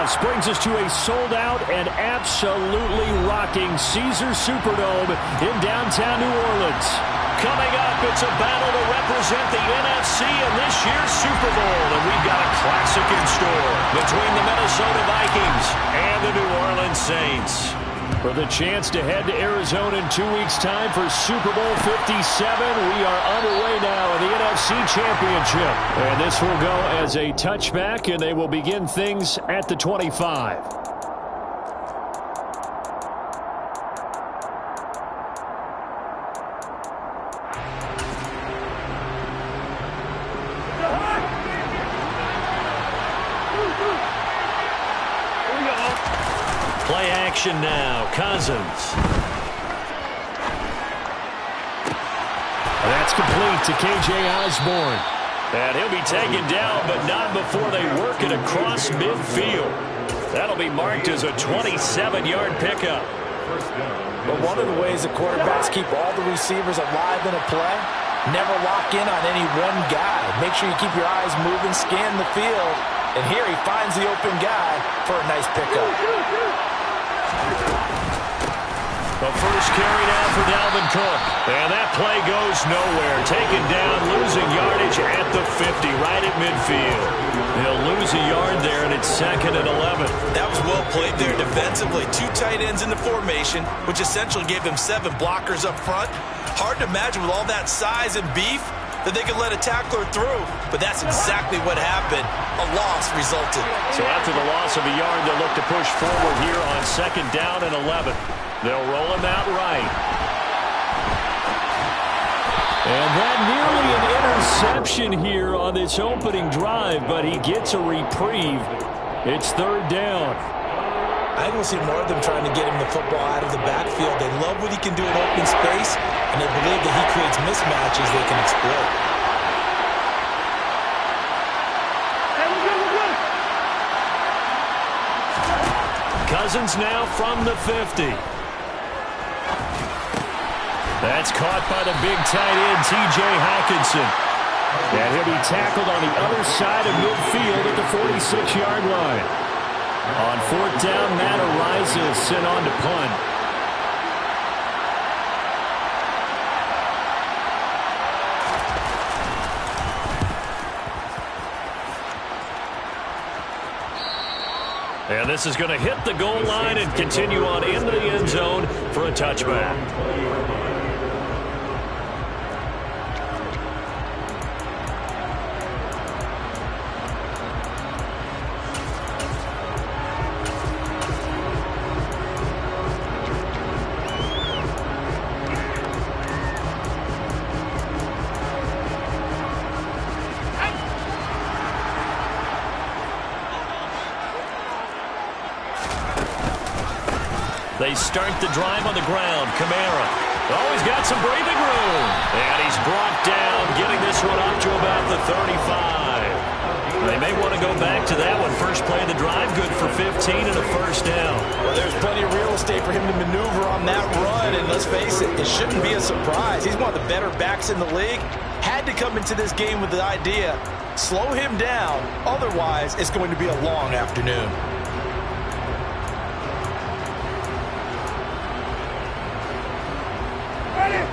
playoffs brings us to a sold-out and absolutely rocking Caesars Superdome in downtown New Orleans. Coming up, it's a battle to represent the NFC in this year's Super Bowl, and we've got a classic in store between the Minnesota Vikings and the New Orleans Saints. For the chance to head to Arizona in 2 weeks' time for Super Bowl 57, we are underway now in the NFC Championship. And this will go as a touchback, and they will begin things at the 25. Play action now. Cousins. That's complete to K.J. Osborne. And he'll be taken down, but not before they work it across midfield. That'll be marked as a 27-yard pickup. But one of the ways the quarterbacks keep all the receivers alive in a play, never lock in on any one guy. Make sure you keep your eyes moving, scan the field. And here he finds the open guy for a nice pickup. The first carry down for Dalvin Cook. And that play goes nowhere. Taken down, losing yardage at the 50, right at midfield. He'll lose a yard there, and it's 2nd and 11. That was well played there defensively. 2 tight ends in the formation, which essentially gave them 7 blockers up front. Hard to imagine with all that size and beef that they could let a tackler through, but that's exactly what happened. A loss resulted. So after the loss of a yard, they'll look to push forward here on 2nd down and 11. They'll roll him out right. And that nearly an interception here on this opening drive, but he gets a reprieve. It's 3rd down. I think we'll see more of them trying to get him the football out of the backfield. They love what he can do in open space, and they believe that he creates mismatches they can exploit. Cousins now from the 50. That's caught by the big tight end, T.J. Hockenson. And he'll be tackled on the other side of midfield at the 46-yard line. On 4th down, Matt Araiza is sent on to punt. And this is going to hit the goal line and continue on into the end zone for a touchback. They start the drive on the ground. Kamara. Oh, he's got some breathing room. And he's brought down, getting this one up to about the 35. They may want to go back to that one. First play of the drive, good for 15 and a first down. Well, there's plenty of real estate for him to maneuver on that run. And let's face it, it shouldn't be a surprise. He's one of the better backs in the league. Had to come into this game with the idea, slow him down. Otherwise, it's going to be a long afternoon.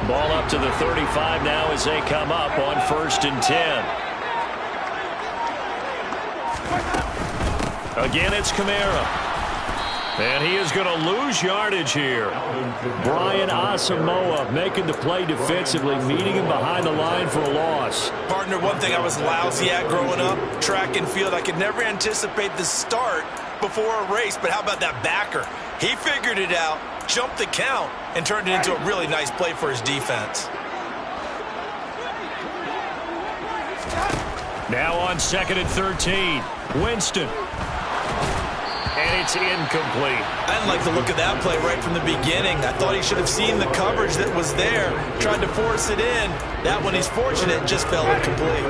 Ball up to the 35 now as they come up on 1st and 10. Again, it's Kamara. And he is going to lose yardage here. Brian Asamoah making the play defensively, meeting him behind the line for a loss. Partner, one thing I was lousy at growing up, track and field, I could never anticipate the start before a race, but how about that backer? He figured it out, jumped the count, and turned it into a really nice play for his defense. Now on 2nd and 13, Winston. And it's incomplete. I didn't like the look of that play right from the beginning. I thought he should have seen the coverage that was there, tried to force it in. That one, he's fortunate, just fell incomplete.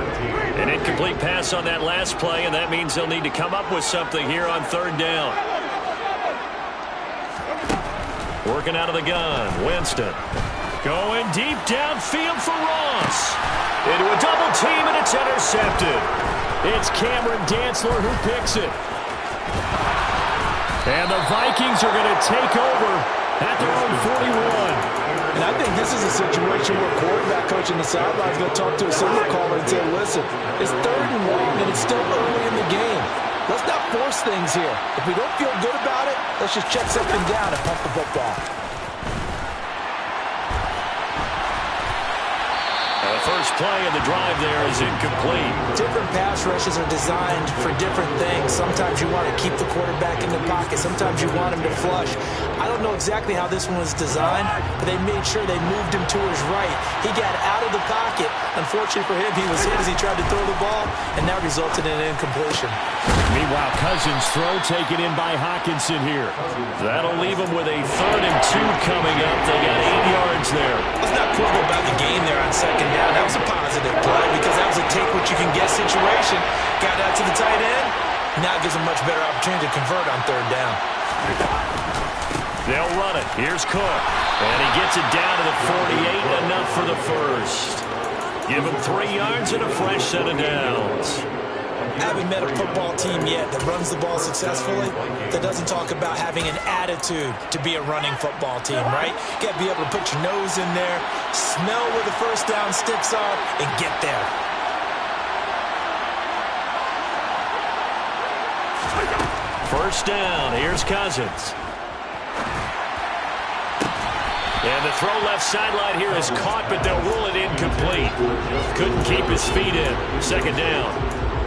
An incomplete pass on that last play, and that means they'll need to come up with something here on 3rd down. Working out of the gun, Winston. Going deep downfield for Ross. Into a double team, and it's intercepted. It's Cameron Dantzler who picks it. And the Vikings are going to take over at their own 41. And I think this is a situation where a quarterback coach on the sideline is going to talk to a signal caller and say, listen, it's 3rd and long, and it's still early in the game. Let's not force things here. If we don't feel good about it, let's just check something down and pump the football. First play of the drive there is incomplete. Different pass rushes are designed for different things. Sometimes you want to keep the quarterback in the pocket. Sometimes you want him to flush. I don't know exactly how this one was designed, but they made sure they moved him to his right. He got out of the pocket. Unfortunately for him, he was hit as he tried to throw the ball, and that resulted in an incompletion. Meanwhile, Cousins' throw taken in by Hockenson here. That'll leave him with a 3rd and 2 coming up. They got 8 yards there. Let's not quibble about the game there on 2nd down. That was a positive play because that was a take-what-you-can-get situation. Got out to the tight end. Now it gives them much better opportunity to convert on 3rd down. They'll run it. Here's Cook. And he gets it down to the 48. Enough for the first. Give him 3 yards and a fresh set of downs. I haven't met a football team yet that runs the ball successfully that doesn't talk about having an attitude to be a running football team, right? You got to be able to put your nose in there, smell where the first down sticks are, and get there. First down. Here's Cousins. And the throw left sideline here is caught, but they'll rule it incomplete. Couldn't keep his feet in. 2nd down.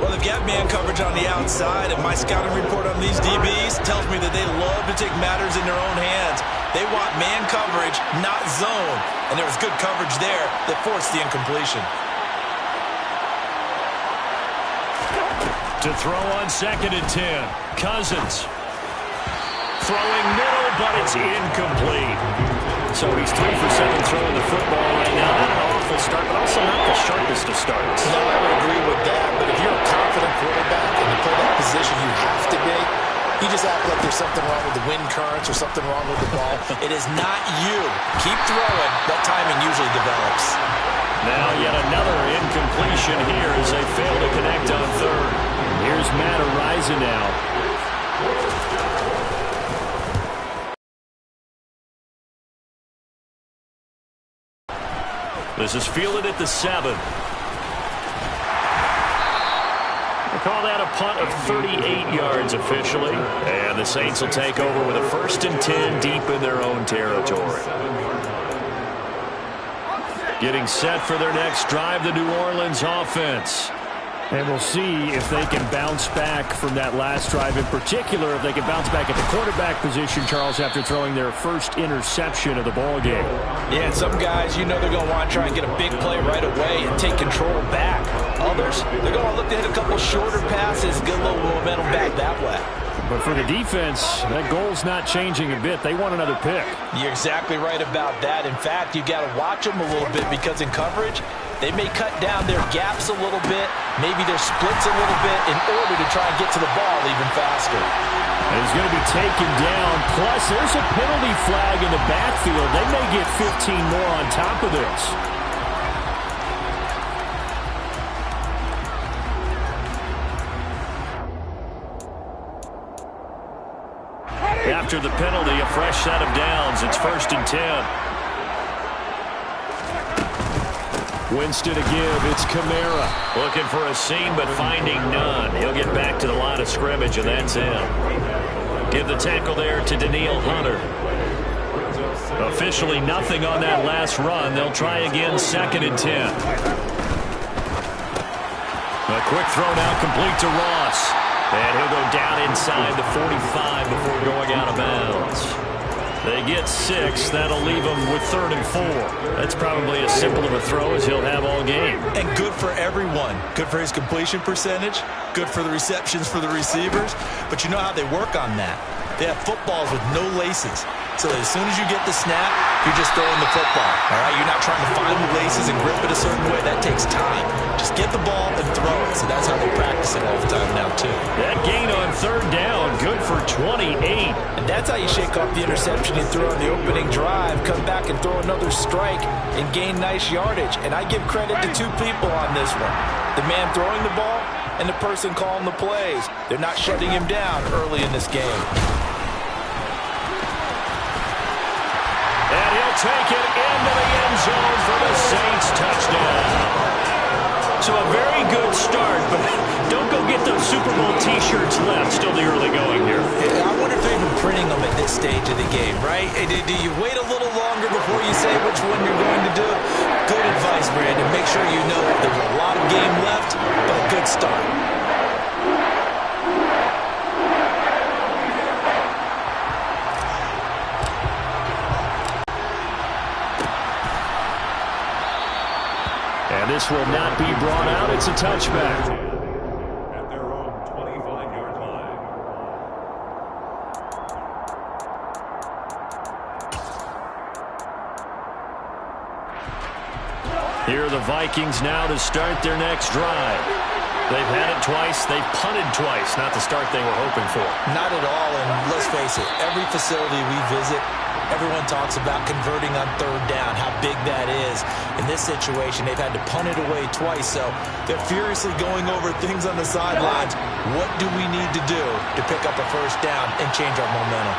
Well, they've got man coverage on the outside, and my scouting report on these DBs tells me that they love to take matters in their own hands. They want man coverage, not zone. And there was good coverage there that forced the incompletion. To throw on 2nd and 10. Cousins. Throwing middle, but it's incomplete. So he's 3 for 7 throwing the football right now. Not an awful start, but also not the sharpest of starts. No, I would agree with that, but if you're a confident quarterback and you play that position you have to be, you just act like there's something wrong with the wind currents or something wrong with the ball. It is not you. Keep throwing. That timing usually develops. Now yet another incompletion here as they fail to connect on 3rd. Here's Matt Araiza now. This is fielded at the 7. They call that a punt of 38 yards officially. And the Saints will take over with a 1st and 10 deep in their own territory. Getting set for their next drive, the New Orleans offense. And we'll see if they can bounce back from that last drive. In particular, if they can bounce back at the quarterback position, Charles, after throwing their first interception of the ball game. Yeah, and some guys, you know they're going to want to try and get a big play right away and take control back. Others, they're going to look to hit a couple shorter passes, get a little momentum back that way. But for the defense, that goal's not changing a bit. They want another pick. You're exactly right about that. In fact, you got to watch them a little bit because in coverage, they may cut down their gaps a little bit, maybe their splits a little bit in order to try and get to the ball even faster. And he's going to be taken down. Plus, there's a penalty flag in the backfield. They may get 15 more on top of this. After the penalty, a fresh set of downs. It's 1st and 10. Winston to give. It's Kamara. Looking for a seam, but finding none. He'll get back to the line of scrimmage, and that's him. Give the tackle there to Danielle Hunter. Officially nothing on that last run. They'll try again, 2nd and 10. A quick throw now complete to Ross. And he'll go down inside the 45 before going out of bounds. They get 6. That'll leave him with 3rd and 4. That's probably as simple of a throw as he'll have all game. And good for everyone. Good for his completion percentage. Good for the receptions for the receivers. But you know how they work on that. They have footballs with no laces. So that as soon as you get the snap, you're just throwing the football. All right? You're not trying to find the laces and grip it a certain way. That takes time. Just get the ball and throw it. So that's how they practice it all the time now, too. That gain on 3rd down, good for 28. And that's how you shake off the interception you threw on the opening drive, come back and throw another strike and gain nice yardage. And I give credit to 2 people on this one. The man throwing the ball and the person calling the plays. They're not shutting him down early in this game. will take it into the end zone for the Saints touchdown. So a very good start, but don't go get those Super Bowl T-shirts left. Still the early going here. I wonder if they're even printing them at this stage of the game, right? Do you wait a little longer before you say which one you're going to do? Good advice, Brandon. Make sure you know there's a lot of game left, but a good start. And this will not be brought out. It's a touchback. At their own 25-yard line. Here are the Vikings now to start their next drive. They've had it twice. They've punted twice. Not the start they were hoping for. Not at all, and let's face it, every facility we visit, everyone talks about converting on third down, how big that is. In this situation, they've had to punt it away twice, so they're furiously going over things on the sidelines. What do we need to do to pick up a first down and change our momentum?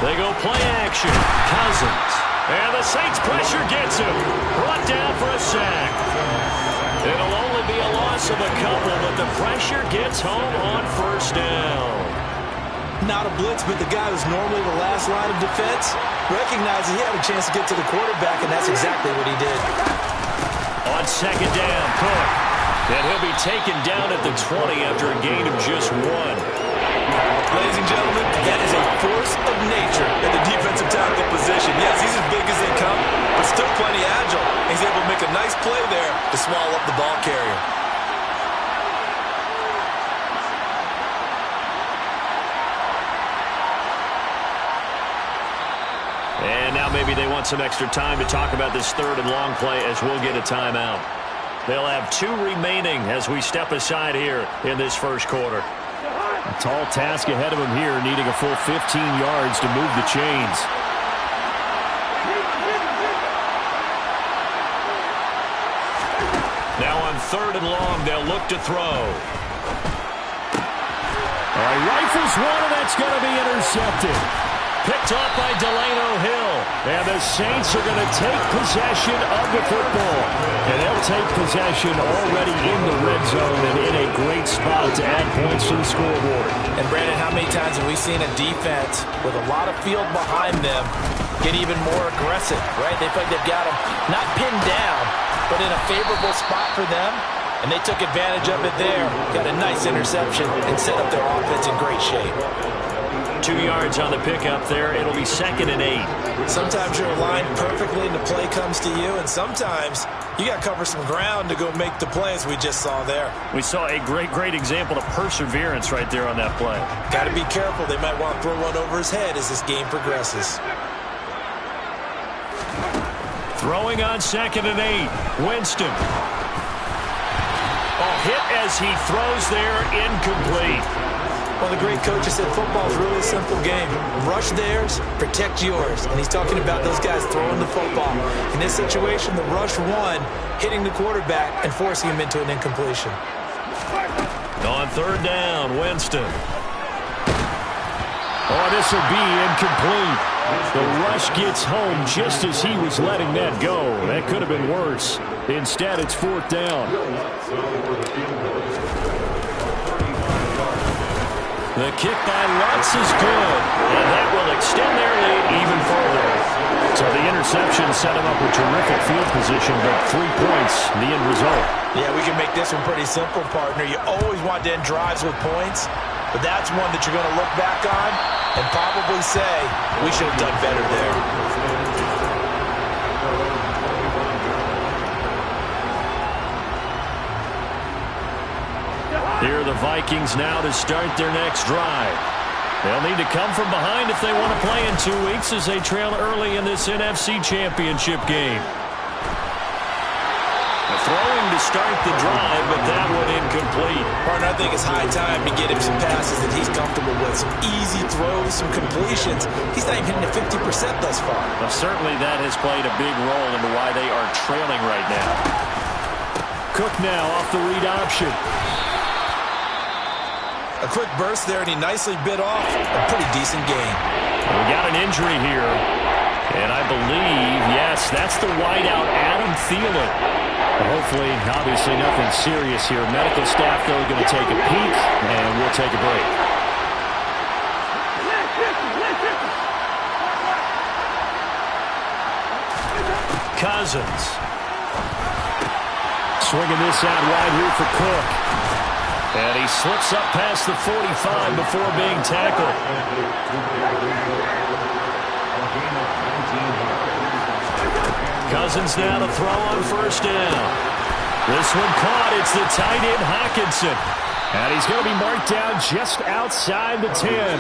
They go play action. Cousins. And the Saints pressure gets him. Brought down for a sack. It'll only be a loss of a couple, but the pressure gets home on first down. Not a blitz, but the guy who's normally the last line of defense recognized he had a chance to get to the quarterback, and that's exactly what he did. On second down, Cook. And he'll be taken down at the 20 after a gain of just 1. Ladies and gentlemen, that is a force of nature in the defensive tackle position. Yes, he's as big as they come, but still plenty agile. He's able to make a nice play there to swallow up the ball carrier. And now maybe they want some extra time to talk about this third and long play as we'll get a timeout. They'll have 2 remaining as we step aside here in this first quarter. A tall task ahead of him here, needing a full 15 yards to move the chains. Now on third and long, they'll look to throw. All right, rifles one, and that's going to be intercepted. Picked off by Delano Hill. And the Saints are going to take possession of the football. And they'll take possession already in the red zone and in a great spot to add points to the scoreboard. And, Brandon, how many times have we seen a defense with a lot of field behind them get even more aggressive, right? They feel like they've got them not pinned down, but in a favorable spot for them. And they took advantage of it there. Got a nice interception and set up their offense in great shape. 2 yards on the pickup there. It'll be 2nd and 8. Sometimes you're aligned perfectly and the play comes to you, and sometimes you got to cover some ground to go make the play, as we just saw there. We saw a great example of perseverance right there on that play. Got to be careful. They might want to throw one over his head as this game progresses. Throwing on 2nd and 8. Winston. Hit as he throws there, incomplete. Well, the great coach has said football is really a simple game. Rush theirs, protect yours. And he's talking about those guys throwing the football. In this situation, the rush one, hitting the quarterback and forcing him into an incompletion. On third down, Winston. Oh, this will be incomplete. The rush gets home just as he was letting that go. That could have been worse. Instead, it's 4th down. The kick by Lutz is good, and that will extend their lead even further. So the interception set him up with terrific field position, but 3 points, the end result. Yeah, we can make this one pretty simple, partner. You always want to end drives with points, but that's one that you're going to look back on and probably say, we should have done better there. Here are the Vikings now to start their next drive. They'll need to come from behind if they want to play in 2 weeks as they trail early in this NFC Championship game. Throwing to start the drive, but that one incomplete. Partner, I think it's high time to get him some passes that he's comfortable with. Some easy throws, some completions. He's not even hitting the 50% thus far. Well, certainly that has played a big role into why they are trailing right now. Cook now off the read option. A quick burst there, and he nicely bit off a pretty decent gain. We got an injury here. And I believe, yes, that's the wideout, Adam Thielen. Hopefully, obviously nothing serious here. Medical staff, though, going to take a peek, and we'll take a break. Cousins. Swinging this out wide here for Cook. And he slips up past the 45 before being tackled. Cousins now to throw on first down. This one caught. It's the tight end Hockenson. And he's going to be marked down just outside the 10.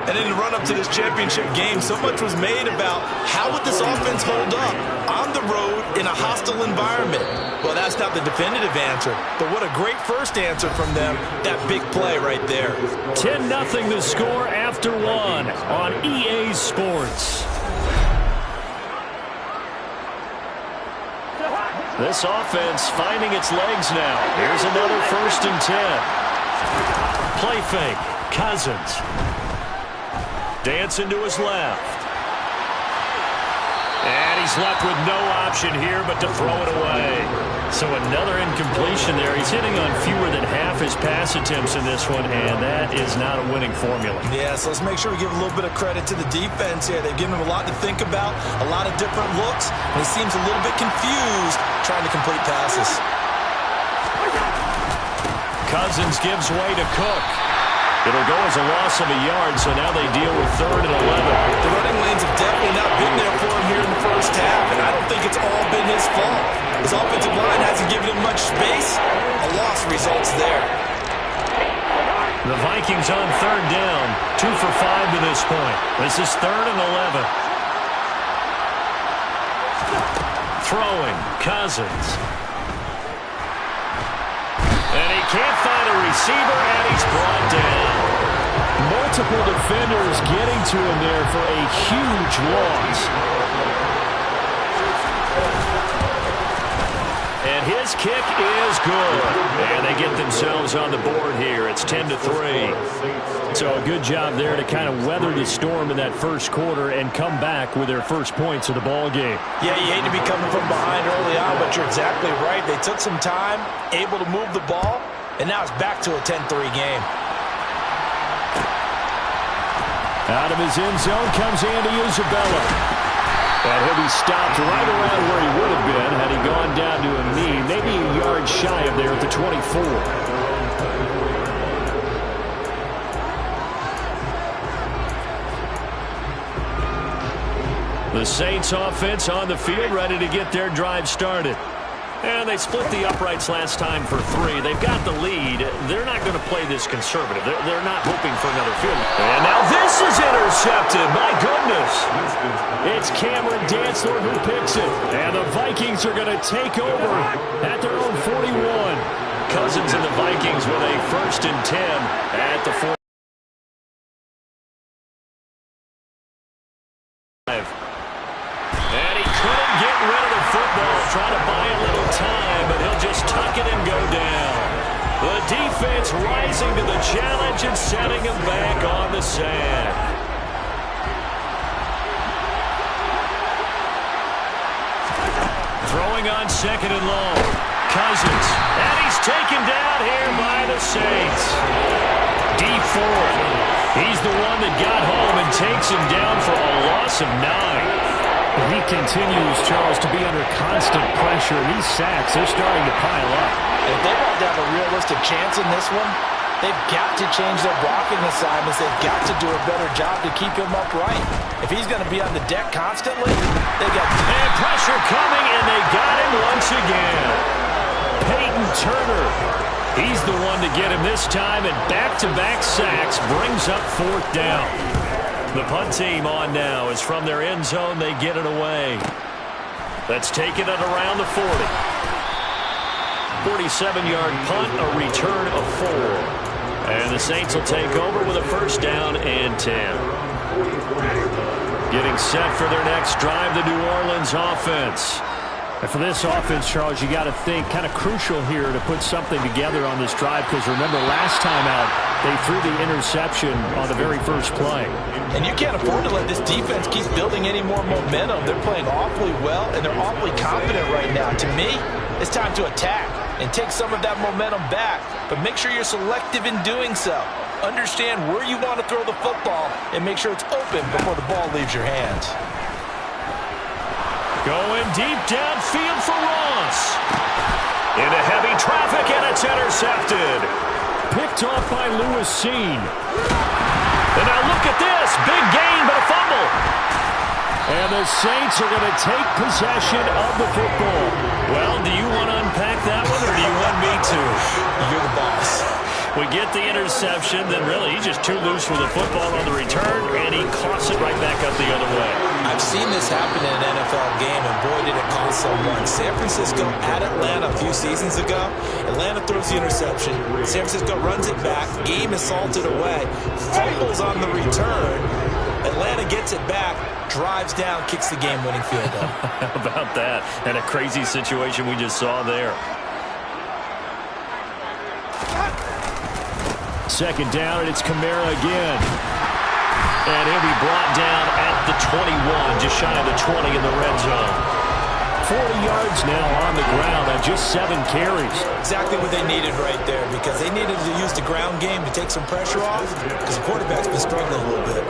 And in the run-up to this championship game, so much was made about how would this offense hold up on the road in a hostile environment. Well, that's not the definitive answer, but what a great first answer from them. That big play right there. 10-0 the score after one on EA Sports. This offense finding its legs now. Here's another 1st and 10. Play fake. Cousins. Dancing to his left. And he's left with no option here but to throw it away. So another incompletion there. He's hitting on fewer than half his pass attempts in this one, and that is not a winning formula. Yeah, so let's make sure we give a little bit of credit to the defense here. They've given him a lot to think about, a lot of different looks, and he seems a little bit confused trying to complete passes. Cousins gives way to Cook. It'll go as a loss of a yard, so now they deal with 3rd and 11. The running lanes have definitely not been there for him here in the first half, and I don't think it's all been his fault. His offensive line hasn't given him much space. A loss results there. The Vikings on 3rd down, 2 for 5 to this point. This is 3rd and 11. Throwing, Cousins. And he can't find a receiver, and he's brought down. Multiple defenders getting to him there for a huge loss. And his kick is good. And they get themselves on the board here. It's 10-3. So a good job there to kind of weather the storm in that first quarter and come back with their first points of the ball game. Yeah, you hate to be coming from behind early on, but you're exactly right. They took some time, able to move the ball, and now it's back to a 10-3 game. Out of his end zone comes Andy Isabella. And he'll be stopped right around where he would have been had he gone down to a knee, maybe a yard shy of there at the 24. The Saints offense on the field, ready to get their drive started. And they split the uprights last time for 3. They've got the lead. They're not going to play this conservative. They're not hoping for another field. And now this is intercepted. My goodness. It's Cameron Dantzler who picks it. And the Vikings are going to take over at their own 41. Cousins and the Vikings with a 1st and 10 at the 4. And he couldn't get rid of the football, trying to buy a little time, but he'll just tuck it and go down. The defense rising to the challenge and setting him back on the sand. Throwing on 2nd and long. Cousins. And he's taken down here by the Saints. Dee Ford. He's the one that got home and takes him down for a loss of 9. He continues, Charles, to be under constant pressure. These sacks, they're starting to pile up. If they want to have a realistic chance in this one, they've got to change their blocking assignments. They've got to do a better job to keep him upright. If he's going to be on the deck constantly, they got... And pressure coming, and they got him once again. Peyton Turner. He's the one to get him this time, and back-to-back sacks brings up 4th down. The punt team on now is from their end zone. They get it away. That's taken it around the 40. 47-yard punt, a return of 4. And the Saints will take over with a 1st down and 10. Getting set for their next drive, the New Orleans offense. And for this offense, Charles, you got to think kind of crucial here to put something together on this drive, because remember last time out they threw the interception on the very first play. And you can't afford to let this defense keep building any more momentum. They're playing awfully well, and they're awfully confident right now. To me, it's time to attack and take some of that momentum back, but make sure you're selective in doing so. Understand where you want to throw the football and make sure it's open before the ball leaves your hands. Going deep downfield for Ross. Into heavy traffic, and it's intercepted. Picked off by Lewis Cine. And now look at this. Big gain, but a fumble. And the Saints are going to take possession of the football. Well, do you want to unpack that one, or do you want me to? You're the boss. We get the interception, then really he's just too loose with the football on the return, and he caught it right back up the other way. I've seen this happen in an NFL game, and boy, did it cost someone. San Francisco at Atlanta a few seasons ago. Atlanta throws the interception. San Francisco runs it back. Game is salted away. Fumbles on the return. Atlanta gets it back, drives down, kicks the game-winning field goal. How about that? And a crazy situation we just saw there. Second down, and it's Kamara again. And he'll be brought down at the 21, just shy of the 20 in the red zone. 40 yards now on the ground on just 7 carries. Exactly what they needed right there, because they needed to use the ground game to take some pressure off, because the quarterback's been struggling a little bit.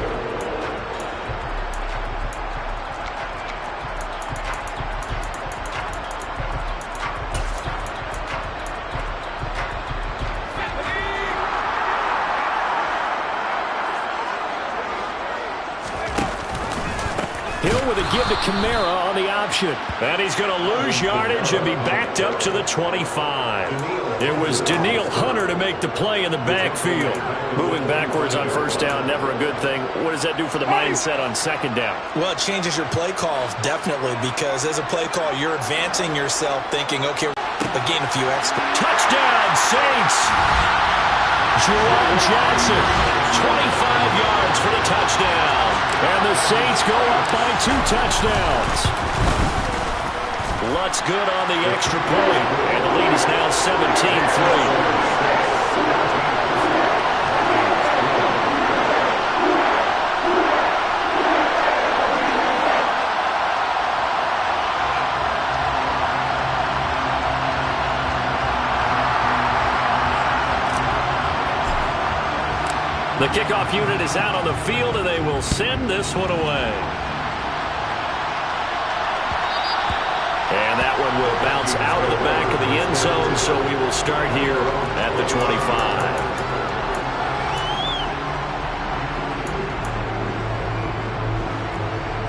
Hill with a give to Kamara on the option. And he's going to lose yardage and be backed up to the 25. It was Danielle Hunter to make the play in the backfield. Moving backwards on first down, never a good thing. What does that do for the mindset on second down? Well, it changes your play call, definitely, because as a play call, you're advancing yourself thinking, okay, but gain a few extra. Touchdown, Saints! Jerome Johnson, 25 yards for the touchdown. And the Saints go up by 2 touchdowns. Lutz good on the extra point. And the lead is now 17-3. The kickoff unit is out on the field, and they will send this one away. And that one will bounce out of the back of the end zone, so we will start here at the 25.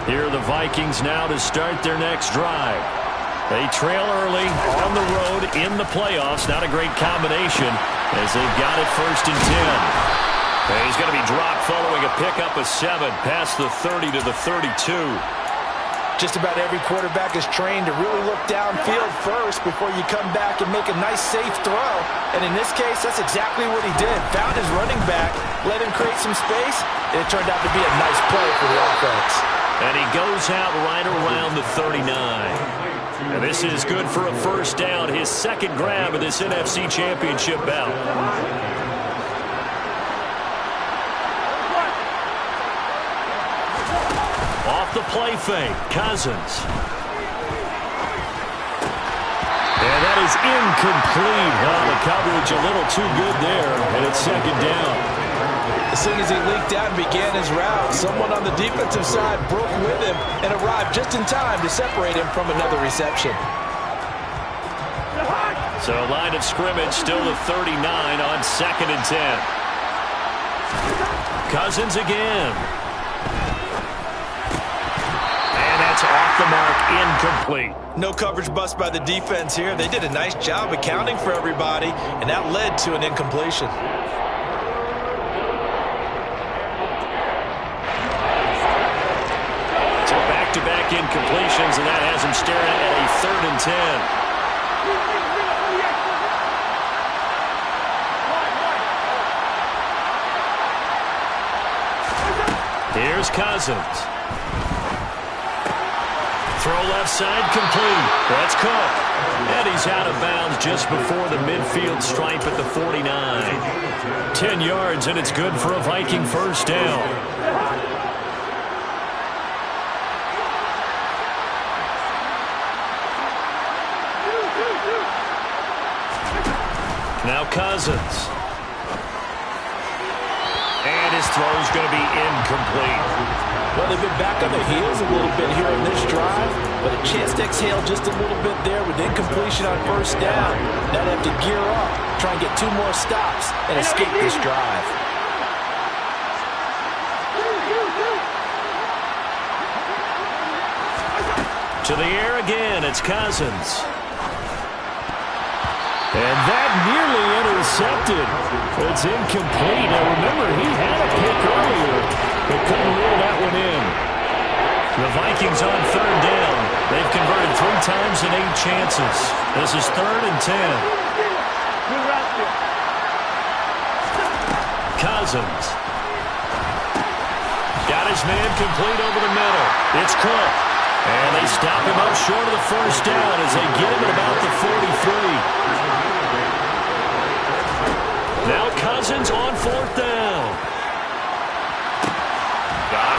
Here are the Vikings now to start their next drive. They trail early on the road in the playoffs. Not a great combination as they've got it 1st and 10. And he's going to be dropped following a pickup of 7 past the 30 to the 32. Just about every quarterback is trained to really look downfield first before you come back and make a nice, safe throw. And in this case, that's exactly what he did. Found his running back, let him create some space, and it turned out to be a nice play for the offense. And he goes out right around the 39. And this is good for a first down, his second grab of this NFC Championship bout. Off the play fake, Cousins. And that is incomplete. Well, the coverage a little too good there, and it's second down. As soon as he leaked out and began his route, someone on the defensive side broke with him and arrived just in time to separate him from another reception. So line of scrimmage still the 39 on 2nd and 10. Cousins again. Off the mark, incomplete. No coverage bust by the defense here. They did a nice job accounting for everybody, and that led to an incompletion. So back-to-back incompletions, and that has him staring at a 3rd and 10. Here's Cousins. Throw left side complete. That's Cook. And he's out of bounds just before the midfield stripe at the 49. 10 yards, and it's good for a Viking first down. Now Cousins. And his throw's going to be incomplete. Well, they've been back on their heels a little bit here on this drive, but a chance to exhale just a little bit there with incompletion on first down. Now they have to gear up, try and get 2 more stops, and escape this drive. To the air again, it's Cousins. And that nearly intercepted. It's incomplete. Now remember, he had a pick earlier, but couldn't reel that one in. The Vikings on third down. They've converted 3 times in 8 chances. This is 3rd and 10. Cousins. Got his man complete over the middle. It's Cook. And they stop him up short of the first down as they get him at about the 43. Now Cousins on 4th down.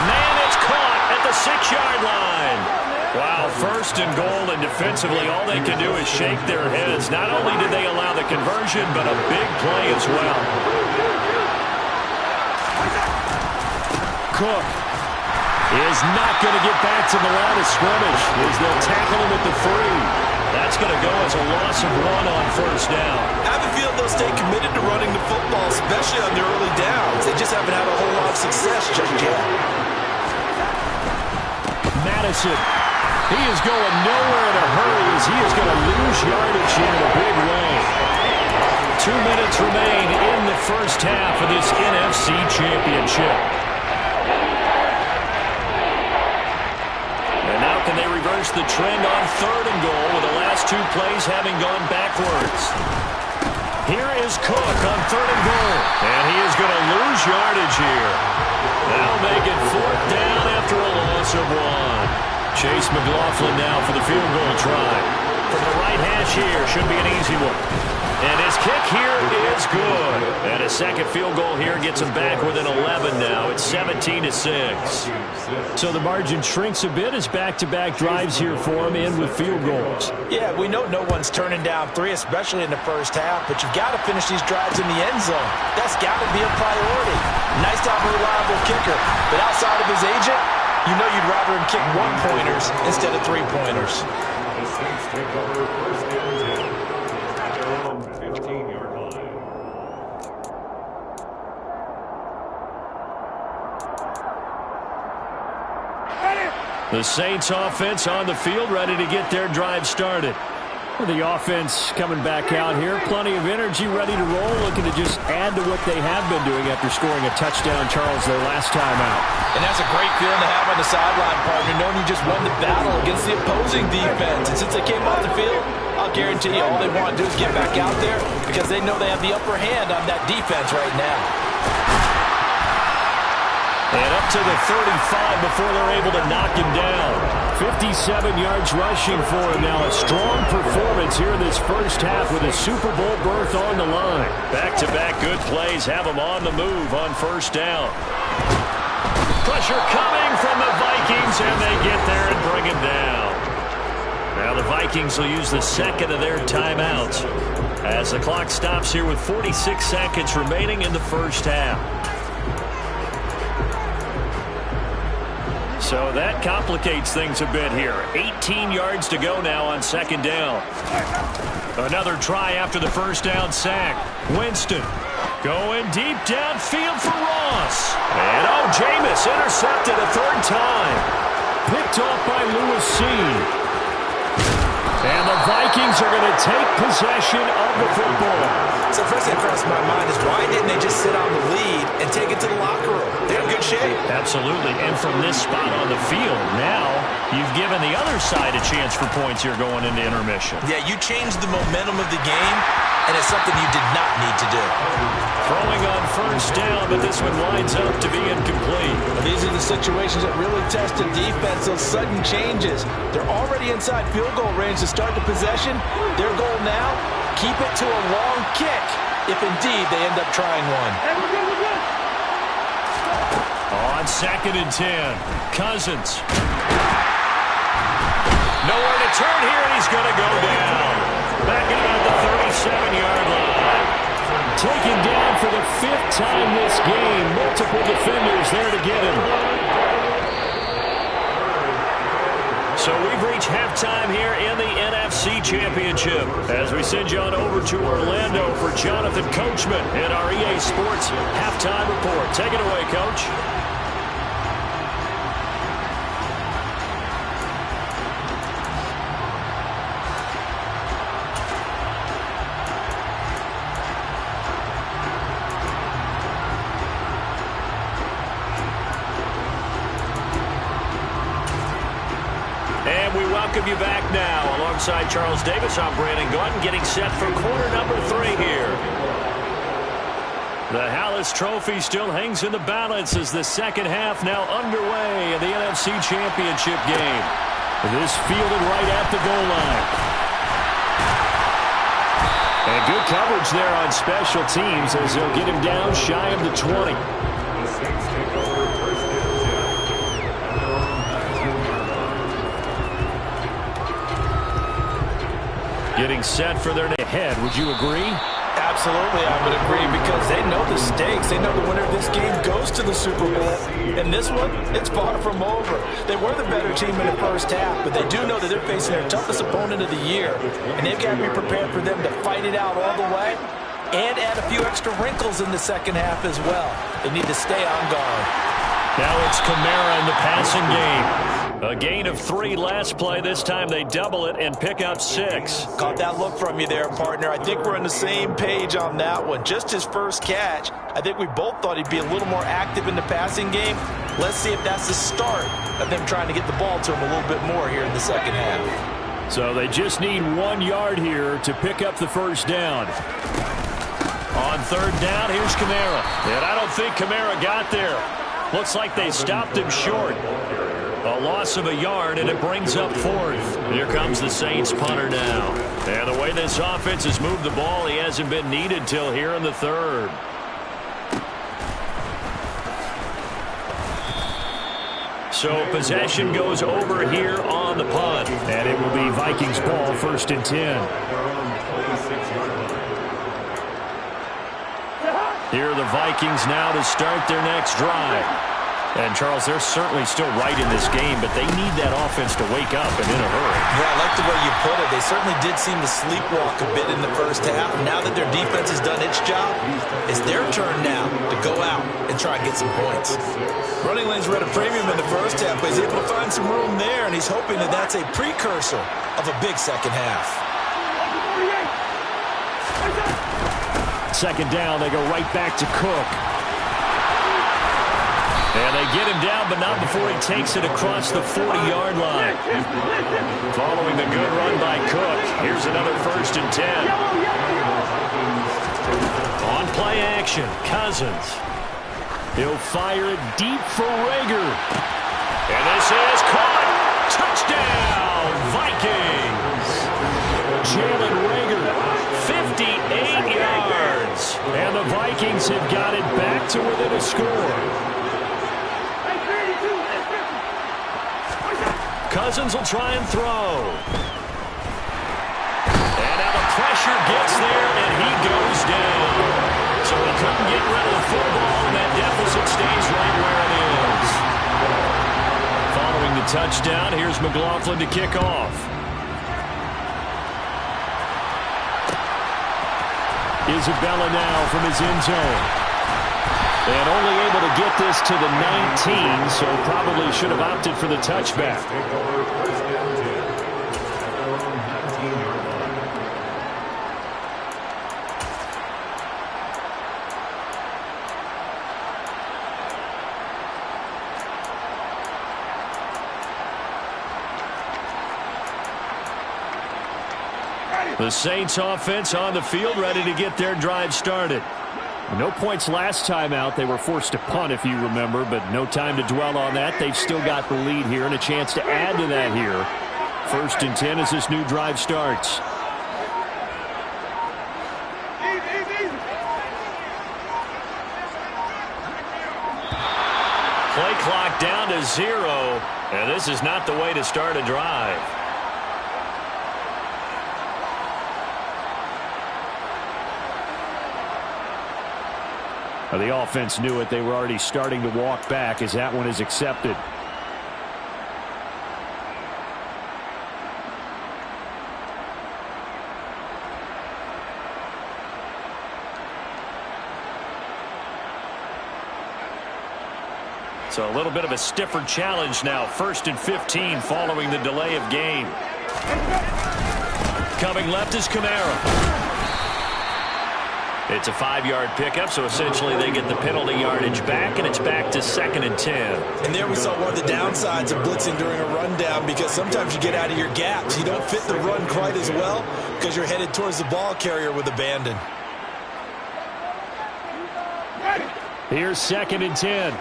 Man, it's caught at the 6-yard line. Wow, 1st and goal, and defensively all they can do is shake their heads. Not only did they allow the conversion, but a big play as well. Cook is not going to get back to the line of scrimmage as they'll tackle him at the 3. That's going to go as a loss of 1 on first down. I have a feeling they'll stay committed to running the football, especially on their early downs. They just haven't had a whole lot of success just yet. Madison. He is going nowhere in a hurry as he is going to lose yardage here in a big way. 2 minutes remain in the first half of this NFC Championship. And now can they reverse the trend on 3rd and goal with the last 2 plays having gone backwards? Here is Cook on 3rd and goal. And he is going to lose yardage here. That'll make it 4th down after a loss of 1. Chase McLaughlin now for the field goal try. From the right hash here, should be an easy one. And his kick here is good. And a second field goal here gets him back within 11 now. It's 17-6. So the margin shrinks a bit as back-to-back drives here for him in with field goals. Yeah, we know no one's turning down 3, especially in the first half, but you've got to finish these drives in the end zone. That's got to be a priority. Nice to have a reliable kicker, but outside of his agent, you know you'd rather him kick 1-pointers instead of 3-pointers. The Saints take over 1st and 10 at their own 15-yard line. The Saints offense on the field, ready to get their drive started. The offense coming back out here. Plenty of energy, ready to roll, looking to just add to what they have been doing after scoring a touchdown, Charles, their last time out. And that's a great feeling to have on the sideline, partner, knowing you just won the battle against the opposing defense. And since they came off the field, I'll guarantee you all they want to do is get back out there because they know they have the upper hand on that defense right now. And up to the 35 before they're able to knock him down. 57 yards rushing for him now. A strong performance here in this first half with a Super Bowl berth on the line. Back-to-back good plays have him on the move on first down. Pressure coming from the Vikings, and they get there and bring him down. Now the Vikings will use the second of their timeouts as the clock stops here with 46 seconds remaining in the first half. So that complicates things a bit here. 18 yards to go now on second down. Another try after the first down sack. Winston going deep downfield for Ross. And Jameis intercepted a 3rd time. Picked off by Lewis Cine. And the Vikings are going to take possession of the football. So first thing across my mind is why didn't they just sit on the lead and take it to the locker room? They're in good shape. Absolutely. And from this spot on the field, now you've given the other side a chance for points here going into intermission. Yeah, you changed the momentum of the game and it's something you did not need to do. Throwing on first down, but this one winds up to be incomplete. These are the situations that really test a defense, those sudden changes. They're already inside field goal range to start the possession. Their goal now, keep it to a long kick, if indeed they end up trying one. On 2nd and 10, Cousins. Nowhere to turn here, and he's going to go down. Back at about the 37-yard line. Taken down for the 5th time this game. Multiple defenders there to get him. So we've reached halftime here in the NFC Championship. As we send you on over to Orlando for Jonathan Coachman and our EA Sports Halftime Report. Take it away, Coach. Welcome you back now. Alongside Charles Davis, I'm Brandon Gaudin, getting set for quarter number 3 here. The Hallis Trophy still hangs in the balance as the second half now underway in the NFC Championship game. This fielded right at the goal line. And good coverage there on special teams as they'll get him down shy of the 20. The Saints take over first and 10. Getting set for their head. Would you agree? Absolutely, I would agree, because they know the stakes. They know the winner of this game goes to the Super Bowl. And this one, it's far from over. They were the better team in the first half, but they do know that they're facing their toughest opponent of the year. And they've got to be prepared for them to fight it out all the way and add a few extra wrinkles in the second half as well. They need to stay on guard. Now it's Kamara in the passing game. A gain of 3 last play. This time they double it and pick up 6. Caught that look from you there, partner. I think we're on the same page on that one. Just his first catch. I think we both thought he'd be a little more active in the passing game. Let's see if that's the start of them trying to get the ball to him a little bit more here in the second half. So they just need 1 yard here to pick up the first down. On 3rd down, here's Kamara. And I don't think Kamara got there. Looks like they stopped him short. A loss of a yard, and it brings up 4th. Here comes the Saints punter now. And the way this offense has moved the ball, he hasn't been needed till here in the 3rd. So possession goes over here on the punt. And it will be Vikings ball, 1st and 10. Here are the Vikings now to start their next drive. And, Charles, they're certainly still right in this game, but they need that offense to wake up and in a hurry. Yeah, I like the way you put it. They certainly did seem to sleepwalk a bit in the first half. Now that their defense has done its job, it's their turn now to go out and try and get some points. Running lanes were at a premium in the first half, but he's able to find some room there, and he's hoping that that's a precursor of a big second half. 2nd down, they go right back to Cook. And they get him down, but not before he takes it across the 40-yard line. Following the good run by Cook, here's another 1st and 10. On play action, Cousins. He'll fire it deep for Rager. And this is caught. Touchdown, Vikings. Jalen Rager, 58 yards. And the Vikings have got it back to within a score. Cousins will try and throw. And now the pressure gets there, and he goes down. So he couldn't get rid of the football, and that deficit stays right where it is. Following the touchdown, here's McLaughlin to kick off. Isabella now from his end zone. And only able to get this to the 19, so probably should have opted for the touchback. The Saints offense on the field, ready to get their drive started. No points last time out. They were forced to punt, if you remember, but no time to dwell on that. They've still got the lead here and a chance to add to that here. 1st and 10 as this new drive starts. Play clock down to 0, and this is not the way to start a drive. The offense knew it. They were already starting to walk back as that one is accepted. So a little bit of a stiffer challenge now. 1st and 15 following the delay of game. Coming left is Kamara. It's a 5-yard pickup, so essentially they get the penalty yardage back, and it's back to 2nd and 10. And there we saw one of the downsides of blitzing during a rundown, because sometimes you get out of your gaps. You don't fit the run quite as well because you're headed towards the ball carrier with abandon. Here's 2nd and 10.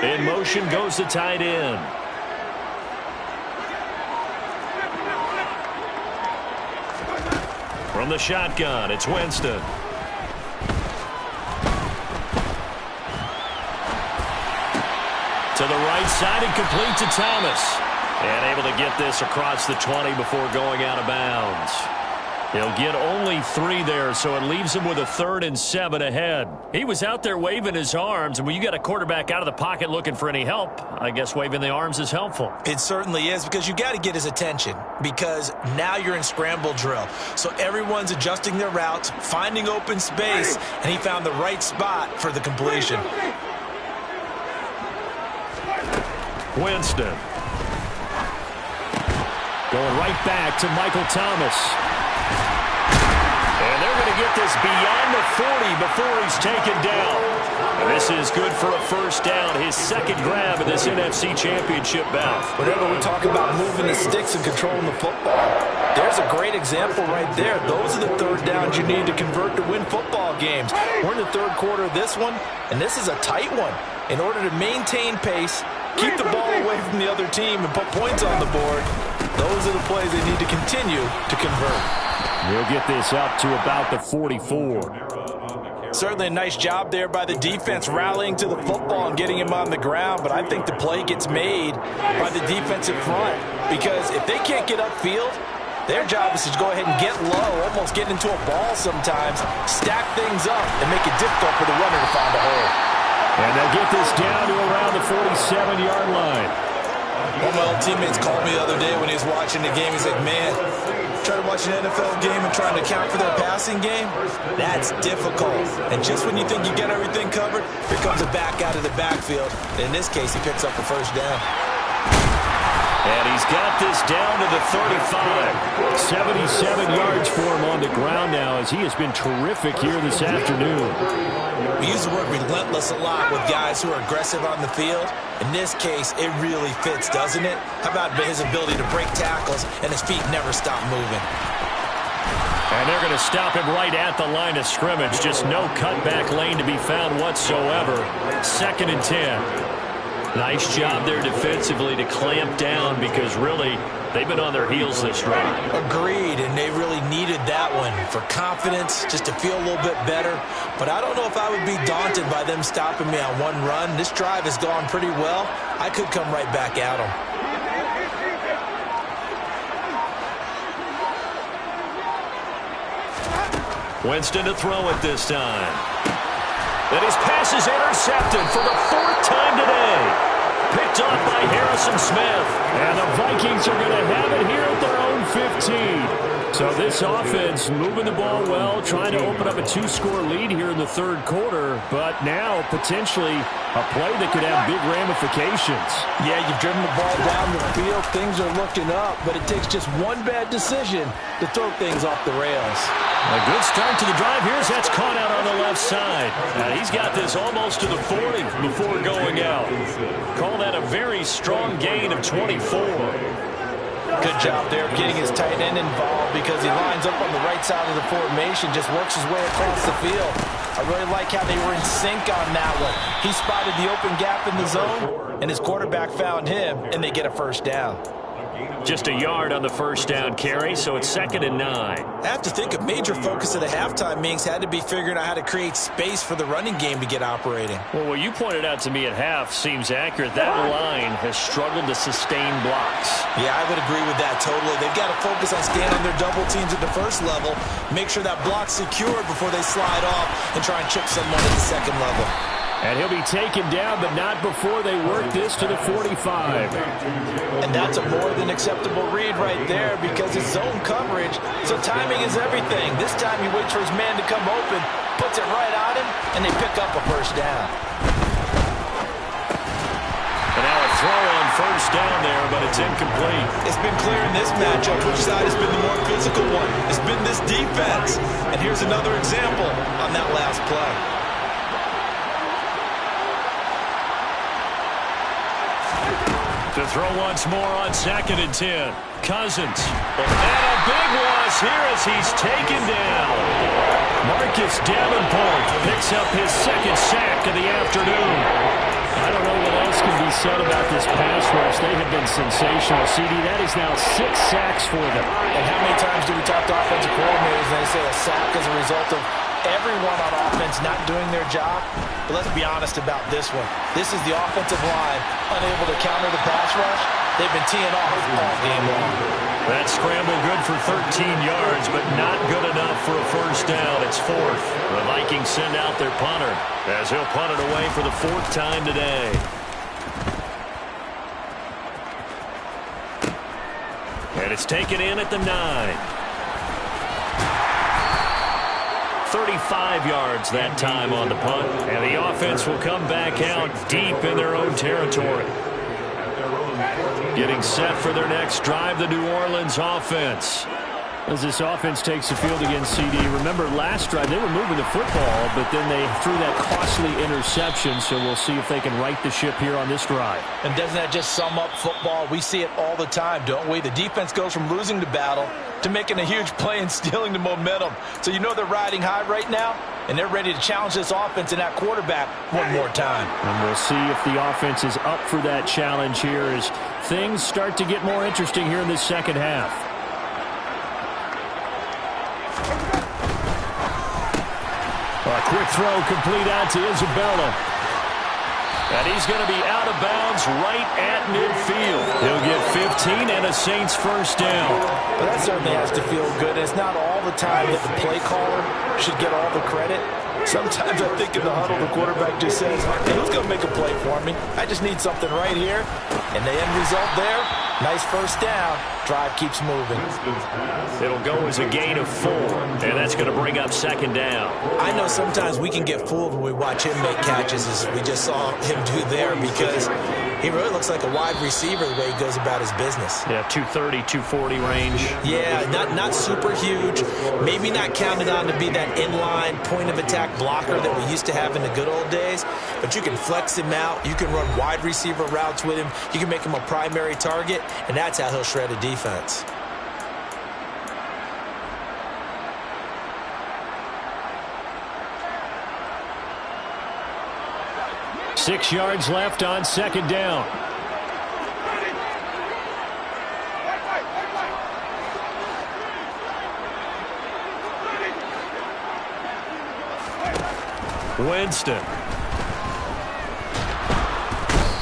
In motion goes the tight end. From the shotgun, it's Winston. To the right side and complete to Thomas. And able to get this across the 20 before going out of bounds. He'll get only 3 there, so it leaves him with a 3rd and 7 ahead. He was out there waving his arms, and when you got a quarterback out of the pocket looking for any help, I guess waving the arms is helpful. It certainly is, because you got to get his attention, because now you're in scramble drill. So everyone's adjusting their routes, finding open space, and he found the right spot for the completion. Winston. Going right back to Michael Thomas. And they're going to get this beyond the 40 before he's taken down. And this is good for a 1st down, his 2nd grab of this NFC Championship bout. Whenever we talk about moving the sticks and controlling the football, there's a great example right there. Those are the 3rd downs you need to convert to win football games. We're in the 3rd quarter of this one, and this is a tight one. In order to maintain pace, keep the ball away from the other team, and put points on the board, those are the plays they need to continue to convert. He'll get this up to about the 44. Certainly a nice job there by the defense rallying to the football and getting him on the ground, but I think the play gets made by the defensive front, because if they can't get upfield, their job is to go ahead and get low, almost get into a ball sometimes, stack things up, and make it difficult for the runner to find a hole. And they'll get this down to around the 47-yard line. One of my old teammates called me the other day when he was watching the game. He's like, man, trying to watch an NFL game and trying to account for their passing game, that's difficult. And just when you think you get everything covered, here comes a back out of the backfield. In this case, he picks up a 1st down. And he's got this down to the 35. 77 yards for him on the ground now, as he has been terrific here this afternoon. We use the word relentless a lot with guys who are aggressive on the field. In this case, it really fits, doesn't it? How about his ability to break tackles and his feet never stop moving? And they're going to stop him right at the line of scrimmage. Just no cutback lane to be found whatsoever. 2nd and 10. Nice job there defensively to clamp down, because really they've been on their heels this drive. Agreed, and they really needed that one for confidence, just to feel a little bit better. But I don't know if I would be daunted by them stopping me on one run. This drive has gone pretty well. I could come right back at them. Winston to throw it this time. And his pass is intercepted for the 4th time today. Picked off by Harrison Smith. And the Vikings are going to have it here at their own 15. So this offense moving the ball well, trying to open up a 2-score lead here in the third quarter, but now potentially a play that could have big ramifications. Yeah, you've driven the ball down the field. Things are looking up, but it takes just one bad decision to throw things off the rails. A good start to the drive here as that's caught out on the left side. He's got this almost to the 40 before going out. Call that a very strong gain of 24. Good job there getting his tight end involved because he lines up on the right side of the formation, just works his way across the field. I really like how they were in sync on that one. He spotted the open gap in the zone, and his quarterback found him, and they get a first down. Just a yard on the first down carry, so it's 2nd and 9. I have to think a major focus of the halftime meetings had to be figuring out how to create space for the running game to get operating. Well, what you pointed out to me at half seems accurate. That line has struggled to sustain blocks. Yeah, I would agree with that totally. They've got to focus on staying on their double teams at the first level, make sure that block's secured before they slide off and try and chip someone at the second level. And he'll be taken down, but not before they work this to the 45. And that's a more than acceptable read right there because it's zone coverage, so timing is everything. This time he waits for his man to come open, puts it right on him, and they pick up a first down. And now a throw on first down there, but it's incomplete. It's been clear in this matchup which side has been the more physical one. It's been this defense. And here's another example on that last play. To throw once more on 2nd and 10. Cousins. And a big loss here as he's taken down. Marcus Davenport picks up his 2nd sack of the afternoon. I don't know what else can be said about this pass rush. They have been sensational. CD, that is now 6 sacks for them. And how many times do we talk to offensive coordinators and they say a sack is a result of everyone on offense not doing their job? But let's be honest about this one. This is the offensive line unable to counter the pass rush. They've been teeing off all game long. That scramble good for 13 yards, but not good enough for a first down. It's 4th. The Vikings send out their punter as he'll punt it away for the 4th time today. And it's taken in at the 9. 35 yards that time on the punt, and the offense will come back out deep in their own territory. Getting set for their next drive, the New Orleans offense. As this offense takes the field against CD, remember last drive they were moving the football, but then they threw that costly interception, so we'll see if they can right the ship here on this drive. And doesn't that just sum up football? We see it all the time, don't we? The defense goes from losing the battle to making a huge play and stealing the momentum. So you know they're riding high right now, and they're ready to challenge this offense and that quarterback one more time. And we'll see if the offense is up for that challenge here as things start to get more interesting here in this second half. A quick throw complete out to Isabella. And he's going to be out of bounds right at midfield. He'll get 15 and a Saints first down. But that certainly has to feel good. It's not all the time that the play caller should get all the credit. Sometimes I think in the huddle, the quarterback just says, hey, who's going to make a play for me? I just need something right here. And the end result there, nice first down. Drive keeps moving. It'll go as a gain of 4, and that's going to bring up 2nd down. I know sometimes we can get fooled when we watch him make catches, as we just saw him do there, because he really looks like a wide receiver the way he goes about his business. Yeah, 230, 240 range. Yeah, not super huge. Maybe not counted on to be that inline point-of-attack blocker that we used to have in the good old days, but you can flex him out. You can run wide receiver routes with him. You can make him a primary target, and that's how he'll shred a defense. 6 yards left on 2nd down. Winston.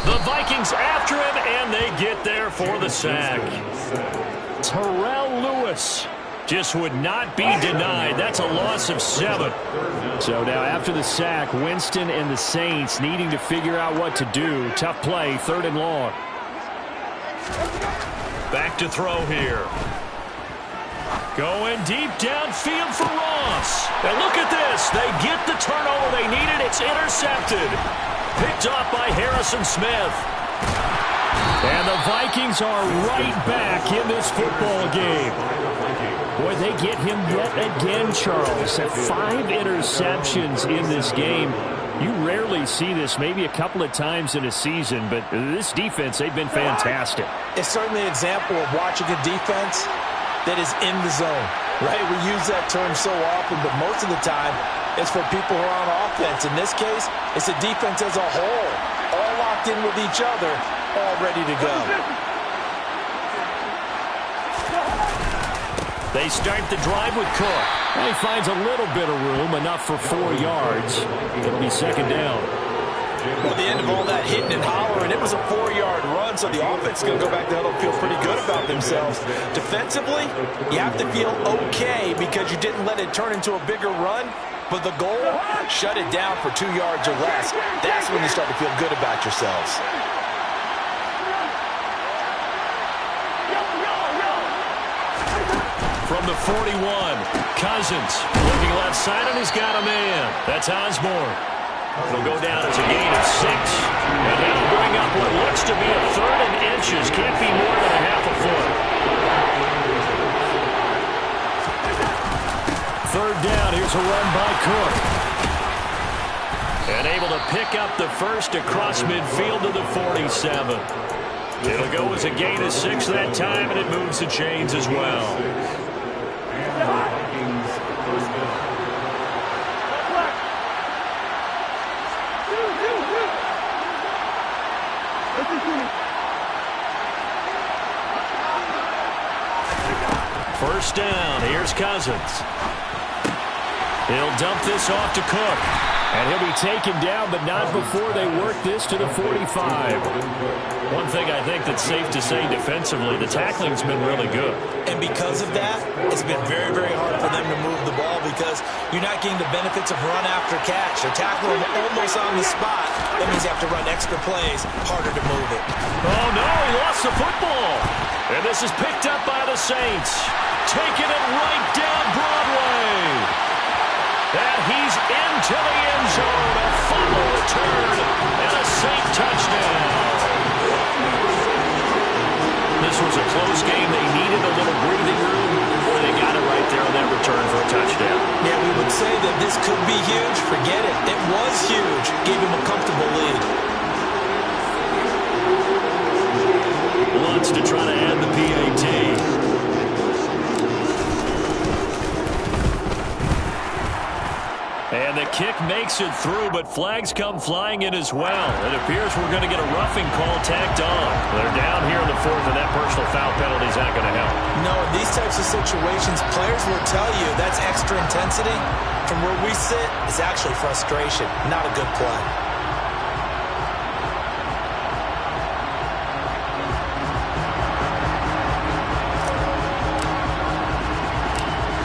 The Vikings after him, and they get there for the sack. Terrell Lewis just would not be denied. That's a loss of 7. So now after the sack, Winston and the Saints needing to figure out what to do. Tough play, 3rd and long. Back to throw here. Going deep downfield for Ross. And look at this. They get the turnover they needed. It's intercepted. Picked off by Harrison Smith. And the Vikings are right back in this football game. Boy, they get him yet again, Charles. 5 interceptions in this game. You rarely see this, maybe a couple of times in a season, but this defense, they've been fantastic. It's certainly an example of watching a defense that is in the zone, right? We use that term so often, but most of the time, it's for people who are on offense. In this case, it's a defense as a whole, all locked in with each other, all ready to go. They start the drive with Cook. He finds a little bit of room, enough for 4 yards. It'll be second down. Well, at the end of all that hitting and hollering, it was a 4-yard run, so the offense is going to go back to huddle and feel pretty good about themselves. Defensively, you have to feel okay because you didn't let it turn into a bigger run, but the goal, shut it down for 2 yards or less. That's when you start to feel good about yourselves. From the 41, Cousins looking left side, and he's got a man. That's Osborne. It'll go down as a gain of 6. And he'll bring up what looks to be a 3rd and inches. Can't be more than a half a foot. 3rd down. Here's a run by Cook. And able to pick up the first across midfield to the 47. It'll go as a gain of 6 that time, and it moves the chains as well. First down, here's Cousins. He'll dump this off to Cook. And he'll be taken down, but not before they work this to the 45. One thing I think that's safe to say defensively, the tackling's been really good. And because of that, it's been very, very hard for them to move the ball because you're not getting the benefits of run after catch. They're tackling them almost on the spot. That means you have to run extra plays, harder to move it. Oh, no, he lost the football. And this is picked up by the Saints. Taking it right down Broadway. And he's into the end zone. A fumble return and a Saint touchdown. This was a close game. They needed a little breathing room. Boy, they got it right there on that return for a touchdown. Yeah, we would say that this could be huge. Forget it. It was huge. Gave him a comfortable lead. Wants to try to add the PAT. And the kick makes it through, but flags come flying in as well. It appears we're going to get a roughing call tacked on. They're down here in the 4th, and that personal foul penalty is not going to help. No, in these types of situations, players will tell you that's extra intensity. From where we sit, it's actually frustration, not a good play.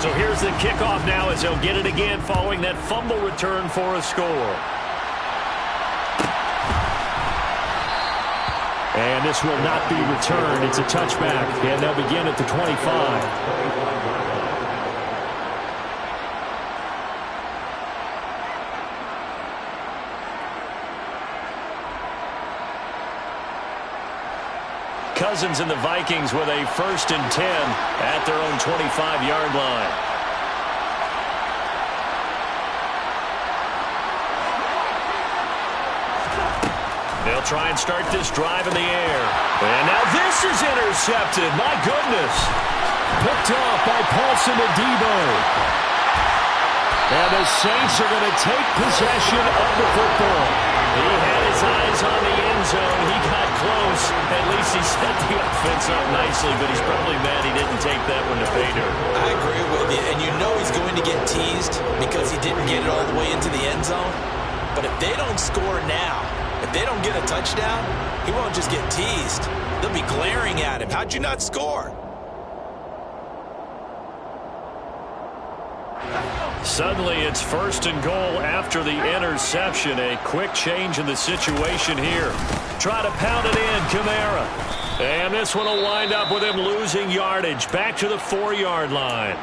So here's the kickoff now as they'll get it again following that fumble return for a score. And this will not be returned. It's a touchback, and they'll begin at the 25. Cousins and the Vikings with a 1st and 10 at their own 25-yard line. They'll try and start this drive in the air. And now this is intercepted. My goodness. Picked off by Paulson Adebo. And the Saints are going to take possession of the football. He had his eyes on the end zone. He got close. At least he set the offense up nicely, but he's probably mad he didn't take that one to pay dirt. I agree with you, and you know he's going to get teased because he didn't get it all the way into the end zone. But if they don't score now, if they don't get a touchdown, he won't just get teased. They'll be glaring at him. How'd you not score? Suddenly, it's 1st and goal after the interception. A quick change in the situation here. Try to pound it in, Kamara. And this one will wind up with him losing yardage. Back to the 4-yard line.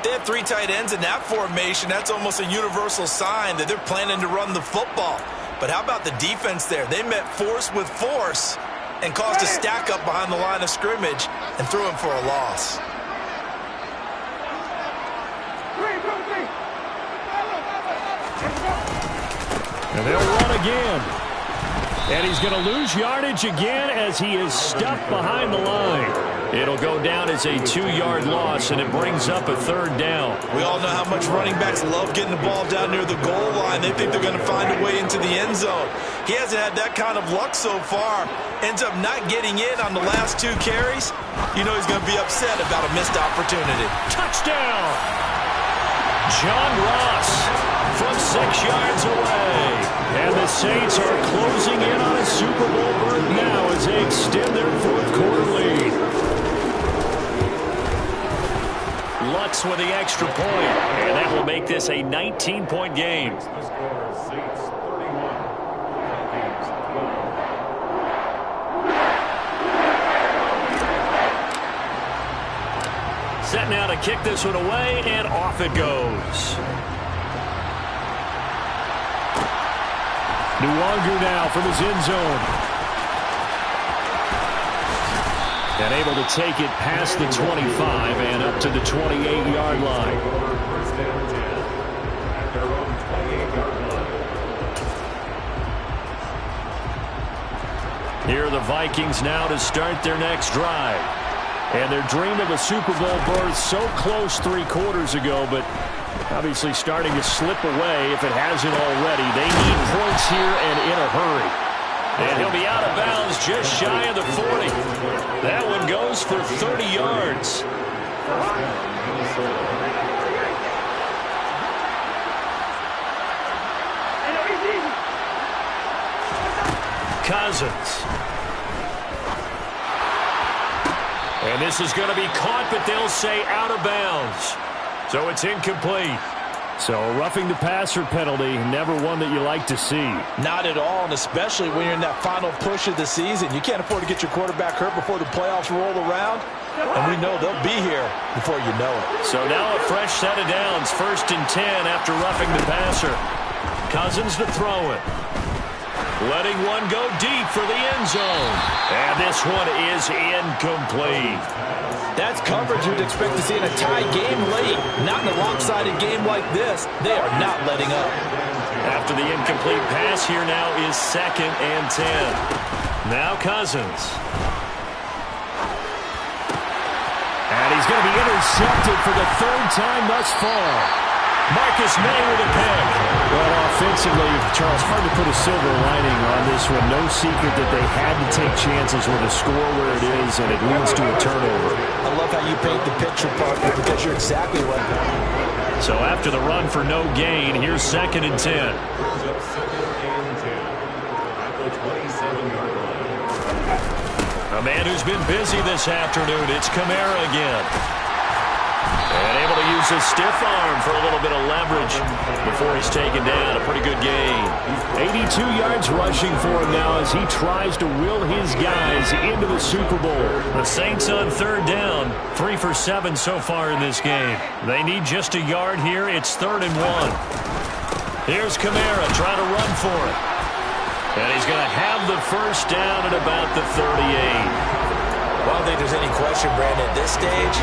They have 3 tight ends in that formation. That's almost a universal sign that they're planning to run the football. But how about the defense there? They met force with force and caused a stack up behind the line of scrimmage and threw him for a loss. And they'll run again. And he's going to lose yardage again as he is stuffed behind the line. It'll go down as a 2-yard loss, and it brings up a 3rd down. We all know how much running backs love getting the ball down near the goal line. They think they're going to find a way into the end zone. He hasn't had that kind of luck so far. Ends up not getting in on the last 2 carries. You know he's going to be upset about a missed opportunity. Touchdown! John Ross from 6 yards away. And the Saints are closing in on a Super Bowl berth now as they extend their 4th quarter lead. Lutz with the extra point, and that will make this a 19-point game. The score, Saints 31, Falcons 12. Set now to kick this one away, and off it goes. Nwangu now from his end zone. And able to take it past the 25 and up to the 28-yard line. First down 10 at their own 28-yard line. Here are the Vikings now to start their next drive. And their dream of a Super Bowl berth so close 3 quarters ago, but obviously starting to slip away if it hasn't already. They need points here and in a hurry. And he'll be out of bounds just shy of the 40. That one goes for 30 yards. Cousins. And this is going to be caught, but they'll say out of bounds. So it's incomplete. So a roughing the passer penalty, never one that you like to see. Not at all, and especially when you're in that final push of the season. You can't afford to get your quarterback hurt before the playoffs roll around, and we know they'll be here before you know it. So now a fresh set of downs, 1st and 10 after roughing the passer. Cousins to throw it. Letting one go deep for the end zone. And this one is incomplete. That's coverage you'd expect to see in a tie game late. Not in a lopsided game like this. They are not letting up. After the incomplete pass, here now is 2nd and 10. Now Cousins. And he's going to be intercepted for the 3rd time thus far. Marcus May with a pick. Well, offensively, Charles, hard to put a silver lining on this one. No secret that they had to take chances with a score where it is, and it leads to a turnover. I love how you paint the picture, partner, because you're exactly right. So after the run for no gain, here's 2nd and 10. Brings up 2nd and 10 at the 27-yard line. A man who's been busy this afternoon. It's Kamara again. And able to use his stiff arm for a little bit of leverage before he's taken down. A pretty good game. 82 yards rushing for him now as he tries to will his guys into the Super Bowl. The Saints on 3rd down. 3 for 7 so far in this game. They need just a yard here. It's 3rd and 1. Here's Kamara trying to run for it. And he's going to have the 1st down at about the 38. Well, I don't think there's any question, Brandon, at this stage,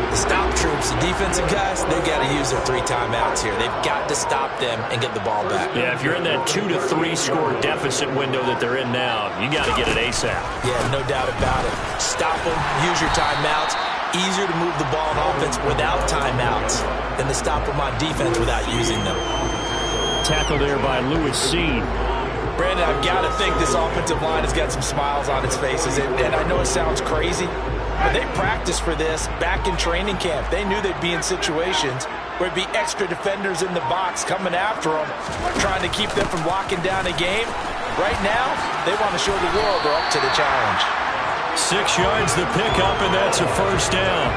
the stop troops, the defensive guys, they've got to use their 3 timeouts here. They've got to stop them and get the ball back. Yeah, if you're in that 2 to 3 score deficit window that they're in now, you got to get it ASAP. Yeah, no doubt about it. Stop them, use your timeouts. Easier to move the ball on offense without timeouts than to stop them on defense without using them. Tackle there by Lewis Cine. Brandon, I've got to think this offensive line has got some smiles on its faces. And I know it sounds crazy, but they practiced for this back in training camp. They knew they'd be in situations where it'd be extra defenders in the box coming after them, trying to keep them from locking down a game. Right now, they want to show the world they're up to the challenge. 6 yards the pickup, and that's a 1st down.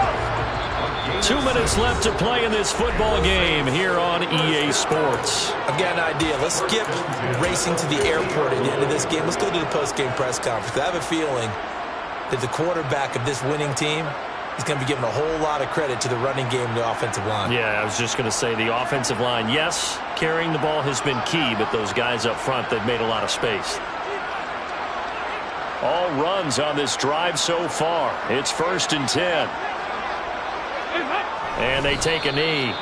2 minutes left to play in this football game here on EA Sports. I've got an idea. Let's skip racing to the airport at the end of this game. Let's go to the post-game press conference. I have a feeling that the quarterback of this winning team is going to be given a whole lot of credit to the running game and the offensive line. Yeah, I was just going to say the offensive line, yes, carrying the ball has been key, but those guys up front, they've made a lot of space. All runs on this drive so far. It's 1st and 10. And they take a knee.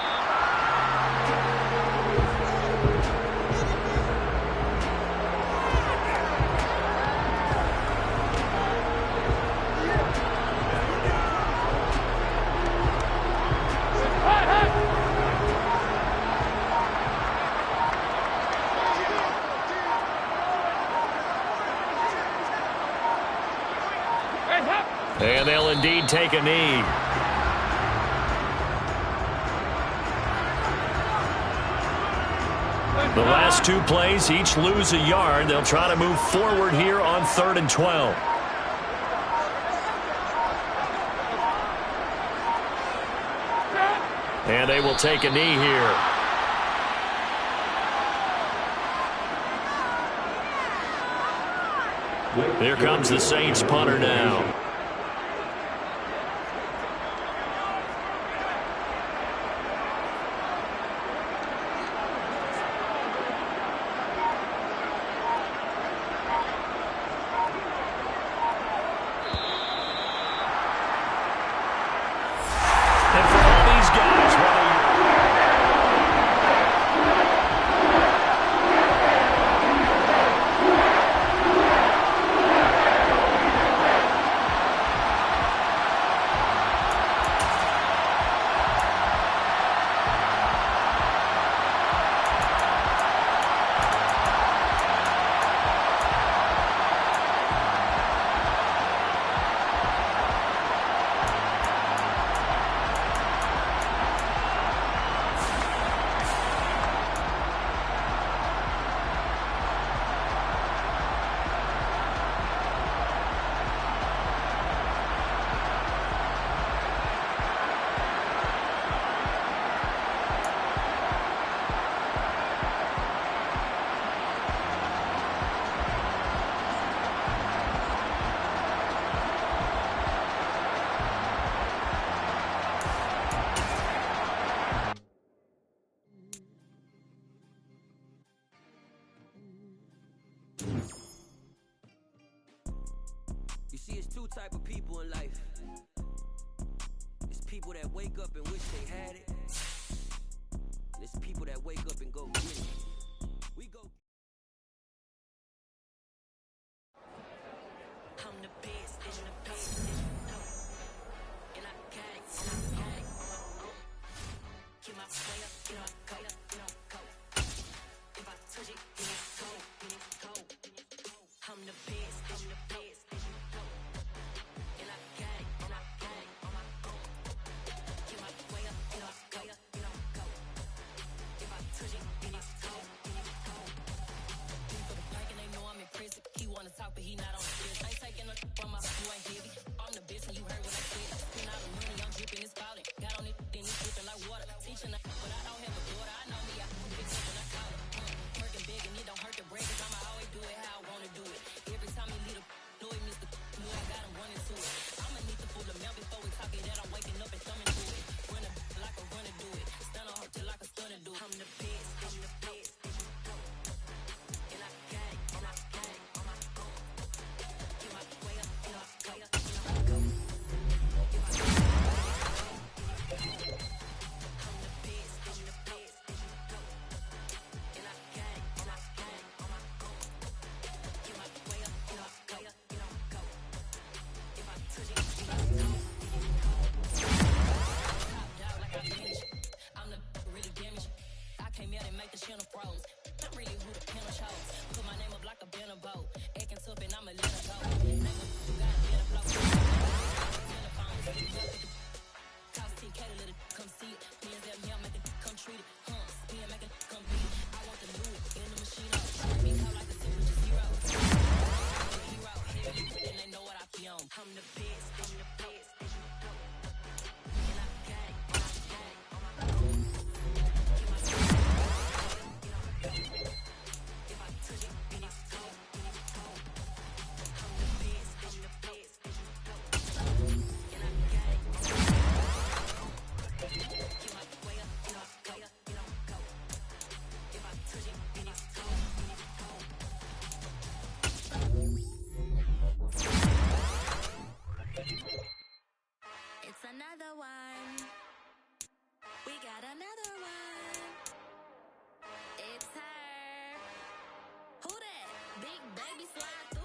And they'll indeed take a knee. The last 2 plays, each lose a yard. They'll try to move forward here on 3rd and 12. And they will take a knee here. Here comes the Saints punter now. You see, it's 2 type of people in life. It's people that wake up and wish they had it. And it's people that wake up and go get it. We go. I'm the best in the best. And I got it, and I got it. Keep my way up, get on go. If I touch it, then it's cold. I'm the best in the best. And I got it, and I got it on my own. Keep my way up, get on go. If I touch it, then it's cold. another one. We got another one. It's her. Who that? Big baby slide through.